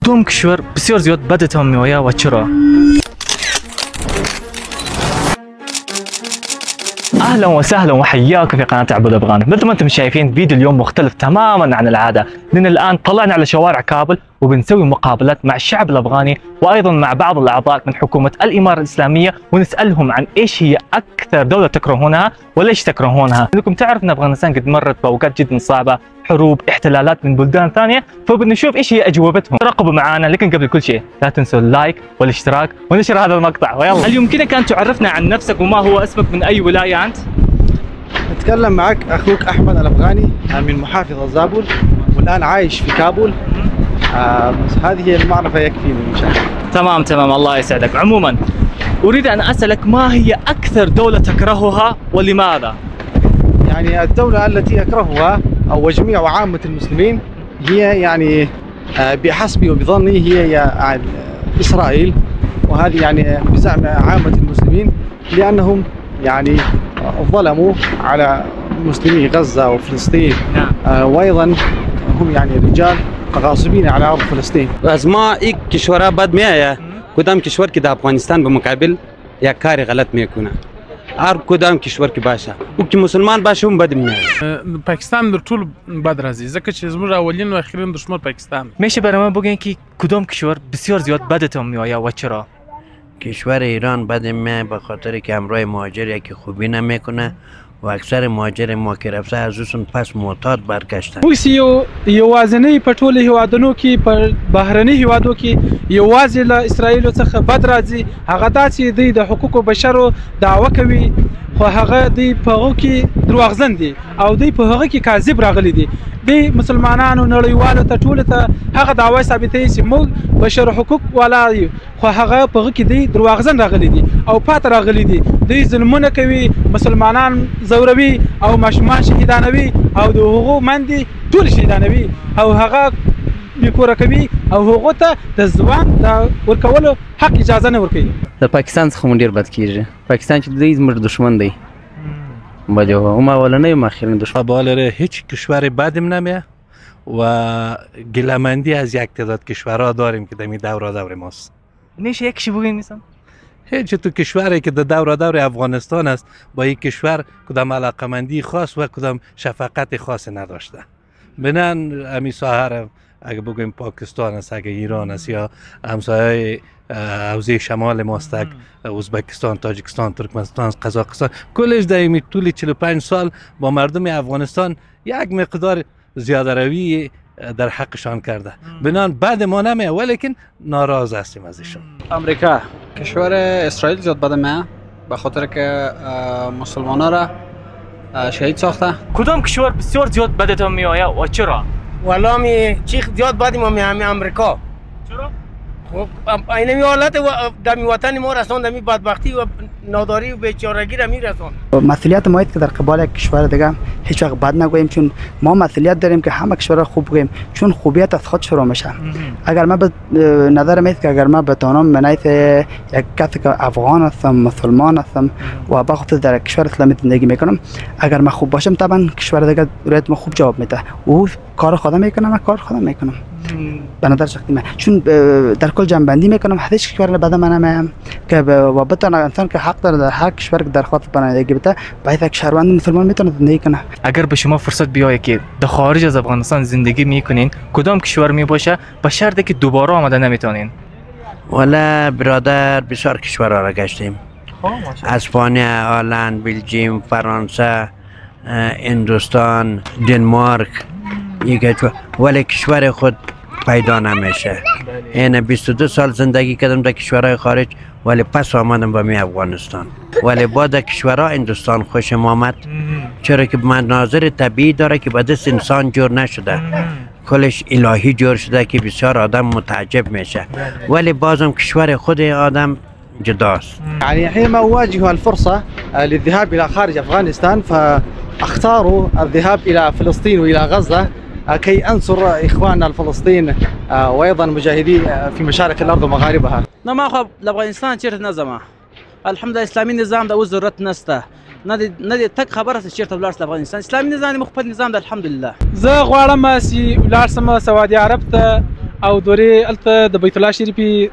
کدوم کشور بسیار زیاد بدتان میآید و چرا؟ اهلا وسهلا وحياكم في قناه عبود افغاني. مثل ما انتم شايفين فيديو اليوم مختلف تماما عن العاده، لان الان طلعنا على شوارع كابل وبنسوي مقابلات مع الشعب الافغاني وايضا مع بعض الاعضاء من حكومه الاماره الاسلاميه، ونسالهم عن ايش هي اكثر دوله تكرهونها وليش تكرهونها؟ انكم تعرف ان افغانستان قد مرت باوقات جدا صعبه، حروب، احتلالات من بلدان ثانيه، فبدنا نشوف ايش هي اجوبتهم. ترقبوا معنا، لكن قبل كل شيء لا تنسوا اللايك والاشتراك ونشر هذا المقطع ويلا. هل يمكنك ان تعرفنا عن نفسك وما هو اسمك، من اي ولايه انت؟ أتكلم معك أخوك أحمد الأفغاني من محافظة زابل، والآن عايش في كابول. هذه هي المعرفة يكفيني إن شاء الله. تمام الله يسعدك. عموما أريد أن أسألك ما هي أكثر دولة تكرهها ولماذا؟ يعني الدولة التي أكرهها أو جميع وعامة المسلمين هي يعني بحسبي وبظني هي إسرائيل، وهذه يعني بزعم عامة المسلمين لأنهم يعني ظلموا على مسلمي غزة وفلسطين. وأيضا هم يعني رجال غاصبين على أرض فلسطين. از ما یک کشورها بد میآید، کدام کشور که در افغانستان به مقابل یک کاری غلط میکنه، هر کدام کشور که باشه او که مسلمان باشه اون بد میآید. پاکستان در طول بد راځي ځکه چې زموږ اولین و اخرین دشمن پاکستان. میشه برای من بگین که کدام کشور بسیار زیاد بدتون میآید و چرا؟ کشور ایران بد میآید به خاطر که همراه مهاجر یکی خوبی نمیکنه و اکثر مهاجر ما که رفته از اوسون پس معتاد برگشتن. موږ یوازینی په ټولو هیوادونو کې په بهرني هیوادو کې یوازې له اسرائیلو څخه بد راځي، هغه دا چې دوی د حقوقو بشرو دعوه کوي، خو هغه دوی په هغو کې دروغجن دي او دوی په هغه کې کاذب راغلي دي. دوی مسلمانانو نړیوالو ته ټولو ته هغه دعوه ثابتوي چې موږ بشر حقوق والا یو، خو هغه په هغه کې دوی دروغجن راغلي دي او پاتې راغلي دي. دوی ظلمونه کوي، مسلمانان زوروي او ماشومان شهیدانوي او د هغو مندې ټول شهیدانوي او هغه بیکوره کوي او هغو ته د ځوان د ورکولو حق اجازه نه ورکوي. د پاکستان څخه مونږ ډېر بد کېږي. پاکستان چې دوی زموږ دشمن دی، بده هم اولنی هم آخرین دشمن. بالره هیچ کشور بدیم نمیه و گله‌مندی از یک تعداد کشورها داریم که دمی دور ماست. میشه یک چی بگین مثلا؟ هیچ تو کشوری که دور افغانستان است با یک کشور کدام علاقمندی خاص و کدام شفقت خاص نداشته. بنان امی ساحر اگه بگویم پاکستان است، اگه ایران است یا همسایه حوزه شمال ماست، ازبکستان، تاجیکستان، ترکمنستان، قزاقستان، کلش در طول 45 سال با مردم افغانستان یک مقدار زیاده روی در حقشان کرده. بنان بعد ما نمیه ولیکن ناراض هستیم ازشون. امریکا کشور اسرائیل زیاد بد میه به خاطر که مسلمانا را شهید ساخته. کدام کشور بسیار زیاد بدتون میآید و چرا؟ والا می چی زیاد بدی ما می امریکا. چرا؟ خب اینمی حالت در وطن ما رساند، می بدبختی و ناداری و بیچارگی را می رساند. مسئولیت ما که در قبال یک کشور دیگه هیچ وقت بد نگوییم، چون ما مسئولیت داریم که همه کشورها خوب بگوییم، چون خوبیت از خود شروع میشه. اگر ما به نظر میاد که اگر ما بتوانم منایت یک کسی که افغان هستم، مسلمان هستم و با خصوص در کشور اسلامی زندگی میکنم، اگر ما خوب باشم طبعا کشور دیگه رایت ما خوب جواب میده. او کار خودم میکنم و کار خودم میکنم. به نظر شخصی من چون در کل جنبندی میکنم هیچ کشور بعد من نمیم که و بتونه انسان که حق داره در هر کشور که درخواست پناهندگی بده باید یک شهروند مسلمان میتونه زندگی کنه. اگر به شما فرصت بیاید که در خارج از افغانستان زندگی میکنین، کدام کشور میباشه به شرطی که دوباره آمده نمیتونین؟ والا برادر بسیار کشورها را گشتیم. اسپانیا، هلند، بلژیم، فرانسه، هندوستان، دنمارک، ولی کشور خود پیدا نمیشه. این 22 سال زندگی کردم در کشورهای خارج ولی پس آمدم به می افغانستان. ولی با در کشورها هندوستان خوشم آمد، چرا که مناظر طبیعی داره که به دست انسان جور نشده، کلش الهی جور شده که بسیار آدم متعجب میشه. ولی بازم کشور خود آدم جداست. يعني حينما أواجه الفرصة للذهاب إلى خارج أفغانستان فأختار الذهاب إلى فلسطين وإلى غزة كي أنصر إخواننا الفلسطين وأيضا مجاهدي في مشارق الأرض ومغاربها. ما خو افغانستان چیرته نه زما، الحمدلله اسلامي نظام د اوس ضرورت نشته، نه دې تک خبره چې چیرته ولاړ افغانستان اسلامي نظام مخفض نظام ده. الحمدلله زه غواړم چې ولاړ سم سعودي عرب ته او دورې هلته د بیت الله شریفي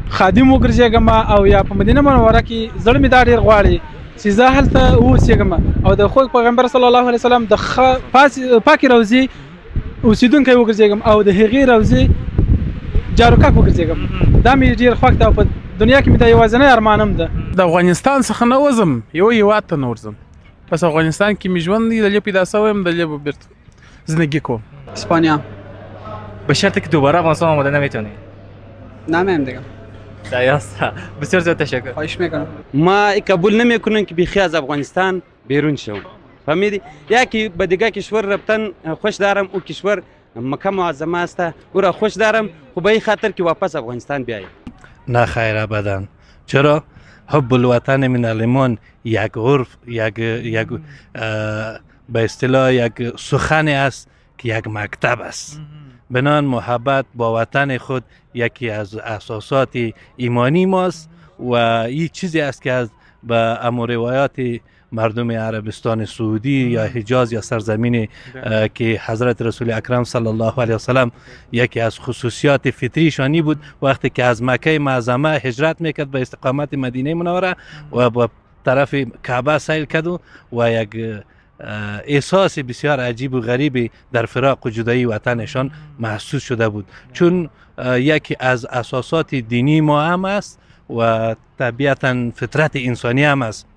خادم وګرځېږم او یا په مدینه منوره کې زړه مې دا ډېر غواړي چې زه هلته واوسېږم او د خوږ پیغمبر صلی الله علیه وسلم د پاکې روضې اوسېدونکی وګرځېږم او د هغې روضې جاروکاک وګرځېږم. دا مې ډېر خوښ ده او په دنیا کې مې دا یوازینی ارمانم ده. د افغانستان څخه نه وځم، یو هېواد ته نه ورځم. پس افغانستان کې مې ژوند دی، دلې پیدا شوی یم، دلې به بیرته زندگی کوم. اسپانیا. به شرطی که دوباره افغانستان آماده نمیتونی. نمیم دیگه. درسته. بسیار زیاد تشکر. خواهش میکنم. ما قبول نمیکنم که بیخی از افغانستان بیرون شوم. فهمیدی؟ یکی به دیگه کشور رفتن خوش دارم، او کشور مکه معظمه است، او را خوش دارم، خب به این خاطر که واپس افغانستان بیایم. نه خیر ابدا. چرا؟ حب الوطن من الایمان یک عرف، یک به اصطلاح یک سخن است که یک مکتب است. بنان محبت با وطن خود یکی از اساسات ایمانی ماست و این چیزی است که از به امر روایات مردم عربستان سعودی یا حجاز یا سرزمین که حضرت رسول اکرم صلی الله علیه وسلم یکی از خصوصیات فطریشانی بود وقتی که از مکه معظمه هجرت میکرد به استقامت مدینه منوره و به طرف کعبه سیل کرد و یک احساس بسیار عجیب و غریبی در فراق و جدایی وطنشان محسوس شده بود، چون یکی از اساسات دینی ما هم است و طبیعتا فطرت انسانی هم است.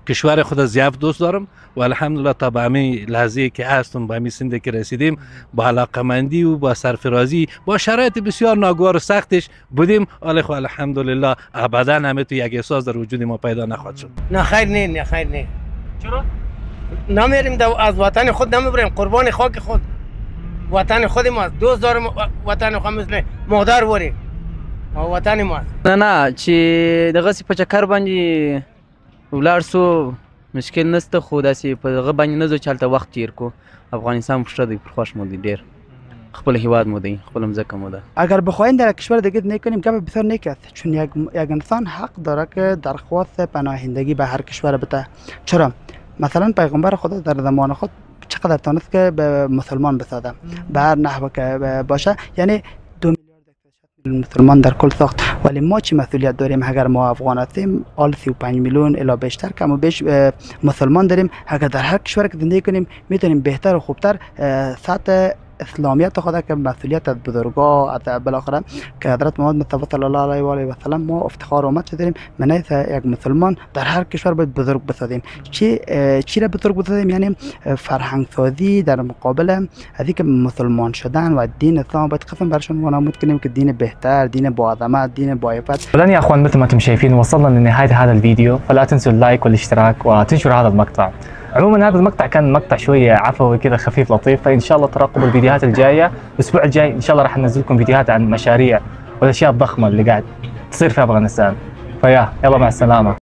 کشور خود زیاد دوست دارم و الحمدلله تا به همین لحظه که هستم، به همین سنده که رسیدیم، با علاقمندی و با سرفرازی با شرایط بسیار ناگوار و سختش بودیم، ولی خب الحمدلله ابدا همه تو یک احساس در وجود ما پیدا نخواهد شد. نه خیر نه، نه خیر نه. چرا؟ نمیریم از وطن خود نمیبریم، قربان خاک خود. وطن خود ماست، دوست دارم وطن خود مثل مادر وری. وطن ماست. نه چې دغه په چکر باندې ولاړ سو مشکل نشته، خو داسې په دغه باندې نه ځو چې هلته وخت تیر کو. افغانستان خوشته دی، پر خوش مو دی ډېر، خپل هیواد مو دی، خپل مځکه مو ده. اگر بخواین در کشور دیگه نکنیم که بسیار نیک است، چون یک انسان حق داره که درخواست پناهندگی به هر کشور بده. چرا؟ مثلا پیغمبر خدا در زمان خود چقدر تانست که به مسلمان بساده به هر نحو که باشه، یعنی 2 میلیارد مسلمان در کل ساخت. ولی ما چی مسئولیت داریم؟ اگر ما افغان هستیم، حال 35 میلیون الی بیشتر کم و بیش مسلمان داریم. اگر در هر کشور که زندگی کنیم میتونیم بهتر و خوبتر سطح اسلامیت خدا که مسئولیت از بزرگا از بالاخره که حضرت محمد مصطفی صلی الله علیه و آله و سلم ما افتخار امت داریم. من یک مسلمان در هر کشور باید بزرگ بسازیم. چی را بزرگ بسازیم؟ یعنی فرهنگ سازی در مقابل از اینکه مسلمان شدن و دین اسلام باید قسم برشون وانمود کنیم که دین بهتر، دین با عظمت، دین با عفت. الآن يا اخوان مثل ما انتم شايفين وصلنا لنهاية هذا الفيديو، فلا تنسوا اللايك والاشتراك وتنشروا هذا المقطع. عموما هذا المقطع كان مقطع شويه عفوي كذا خفيف لطيف، فان شاء الله تراقبوا الفيديوهات الجايه. الاسبوع الجاي ان شاء الله راح ننزل لكم فيديوهات عن مشاريع والاشياء الضخمه اللي قاعد تصير في افغانستان. فيا يلا مع السلامه.